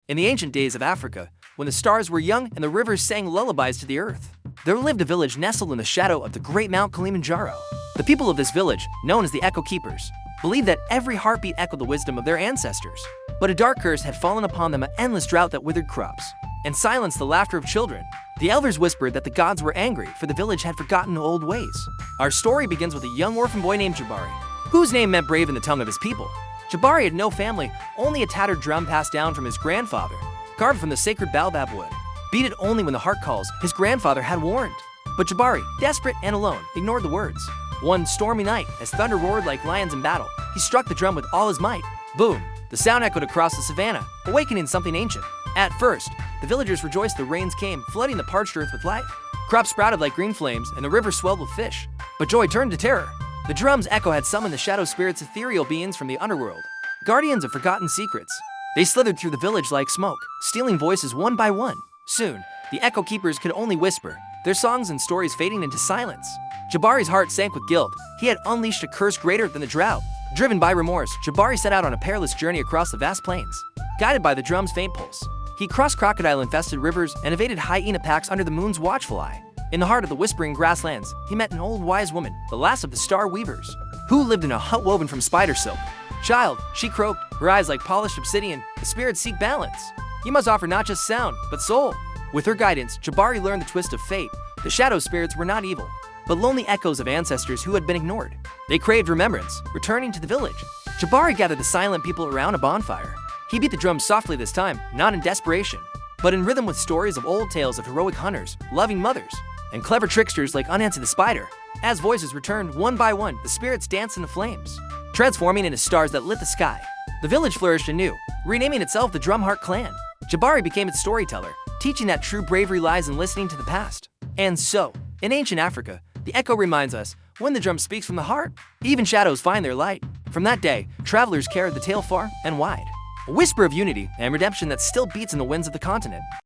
In the ancient days of Africa, when the stars were young and the rivers sang lullabies to the earth, there lived a village nestled in the shadow of the great Mount Kilimanjaro. The people of this village, known as the Echo Keepers, believed that every heartbeat echoed the wisdom of their ancestors. But a dark curse had fallen upon them, an endless drought that withered crops and silenced the laughter of children. The elders whispered that the gods were angry, for the village had forgotten old ways. Our story begins with a young orphan boy named Jabari, whose name meant brave in the tongue of his people. Jabari had no family, only a tattered drum passed down from his grandfather, carved from the sacred baobab wood. Beat it only when the heart calls, his grandfather had warned. But Jabari, desperate and alone, ignored the words. One stormy night, as thunder roared like lions in battle, he struck the drum with all his might. Boom! The sound echoed across the savannah, awakening something ancient. At first, the villagers rejoiced the rains came, flooding the parched earth with life. Crops sprouted like green flames, and the river swelled with fish. But joy turned to terror. The drum's echo had summoned the shadow spirits, ethereal beings from the underworld, guardians of forgotten secrets. They slithered through the village like smoke, stealing voices one by one. Soon, the Echo Keepers could only whisper, their songs and stories fading into silence. Jabari's heart sank with guilt. He had unleashed a curse greater than the drought. Driven by remorse, Jabari set out on a perilous journey across the vast plains. Guided by the drum's faint pulse, he crossed crocodile-infested rivers and evaded hyena packs under the moon's watchful eye. In the heart of the whispering grasslands, he met an old wise woman, the last of the Star Weavers, who lived in a hut woven from spider silk. Child, she croaked, her eyes like polished obsidian, the spirits seek balance. You must offer not just sound, but soul. With her guidance, Jabari learned the twist of fate. The shadow spirits were not evil, but lonely echoes of ancestors who had been ignored. They craved remembrance, returning to the village. Jabari gathered the silent people around a bonfire. He beat the drum softly this time, not in desperation, but in rhythm with stories of old tales of heroic hunters, loving mothers, and clever tricksters like Anansi the Spider. As voices returned one by one, the spirits danced in the flames, transforming into stars that lit the sky. The village flourished anew, renaming itself the Drumheart Clan. Jabari became its storyteller, teaching that true bravery lies in listening to the past. And so, in ancient Africa, the echo reminds us, when the drum speaks from the heart, even shadows find their light. From that day, travelers carried the tale far and wide, a whisper of unity and redemption that still beats in the winds of the continent.